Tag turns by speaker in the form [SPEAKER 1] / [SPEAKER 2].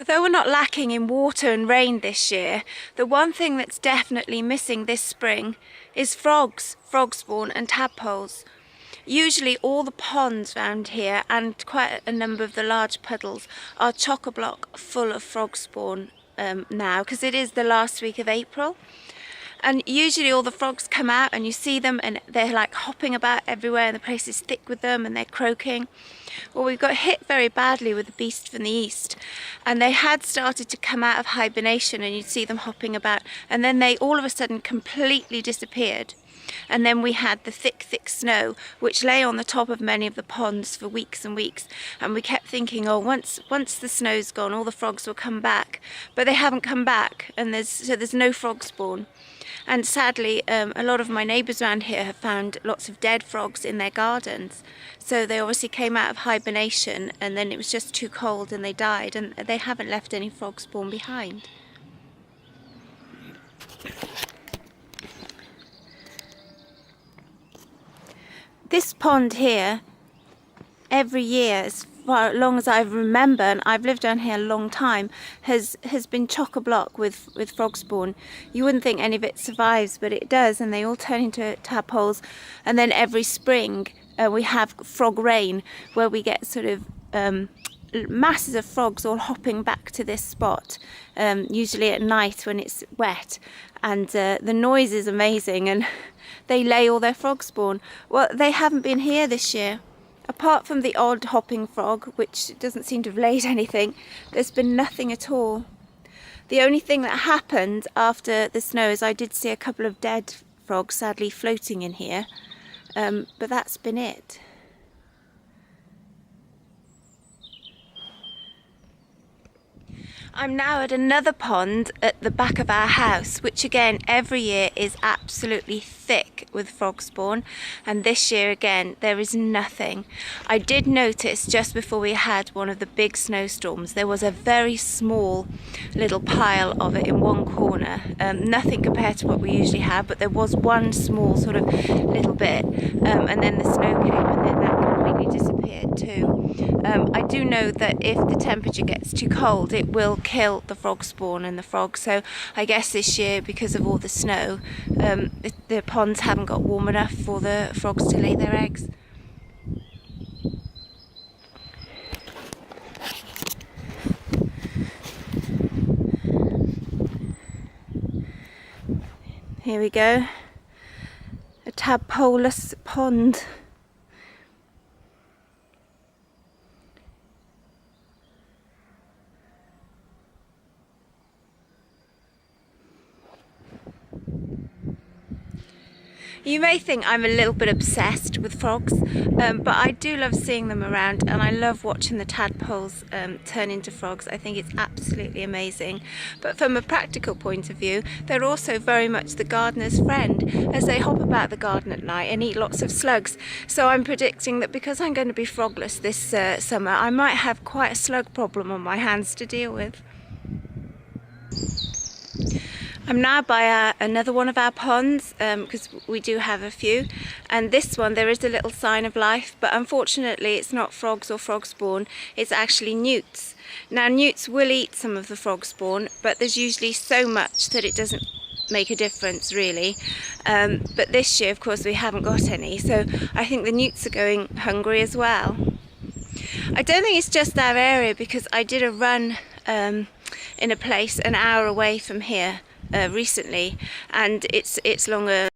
[SPEAKER 1] Though we're not lacking in water and rain this year, the one thing that's definitely missing this spring is frogs, frog spawn and tadpoles. Usually all the ponds around here and quite a number of the large puddles are chock-a-block full of frog spawn now, because it is the last week of April. And usually all the frogs come out and you see them and they're like hopping about everywhere and the place is thick with them and they're croaking. Well, we've got hit very badly with the beast from the east, and they had started to come out of hibernation and you'd see them hopping about, and then they all of a sudden completely disappeared. And then we had the thick snow which lay on the top of many of the ponds for weeks and weeks, and we kept thinking, oh, once the snow's gone all the frogs will come back, but they haven't come back, and there's no frog spawn. And sadly, a lot of my neighbours around here have found lots of dead frogs in their gardens. So they obviously came out of hibernation and then it was just too cold and they died, and they haven't left any frog spawn behind. This pond here, every year, as far long as I remember, and I've lived down here a long time, has been chock-a-block with frog spawn. You wouldn't think any of it survives, but it does, and they all turn into tadpoles. And then every spring we have frog rain, where we get sort of masses of frogs all hopping back to this spot, usually at night when it's wet, and the noise is amazing, and they lay all their frog spawn. Well, they haven't been here this year. Apart from the odd hopping frog, which doesn't seem to have laid anything, there's been nothing at all. The only thing that happened after the snow is I did see a couple of dead frogs sadly floating in here, but that's been it. I'm now at another pond at the back of our house, which again every year is absolutely thick with frog spawn, and this year again there is nothing. I did notice just before we had one of the big snowstorms there was a very small little pile of it in one corner, nothing compared to what we usually have, but there was one small sort of little bit, and then the snow came and then that completely disappeared too. I do know that if the temperature gets too cold it will kill the frog spawn and the frogs, so I guess this year, because of all the snow, the ponds haven't got warm enough for the frogs to lay their eggs. Here we go, a tadpoleless pond. You may think I'm a little bit obsessed with frogs, but I do love seeing them around, and I love watching the tadpoles turn into frogs. I think it's absolutely amazing. But from a practical point of view, they're also very much the gardener's friend, as they hop about the garden at night and eat lots of slugs. So I'm predicting that because I'm going to be frogless this summer, I might have quite a slug problem on my hands to deal with. I'm now by another one of our ponds, because we do have a few, and this one there is a little sign of life, but unfortunately it's not frogs or frog spawn, it's actually newts. Now newts will eat some of the frog spawn, but there's usually so much that it doesn't make a difference really, but this year of course we haven't got any, so I think the newts are going hungry as well. I don't think it's just our area, because I did a run in a place an hour away from here recently, and it's longer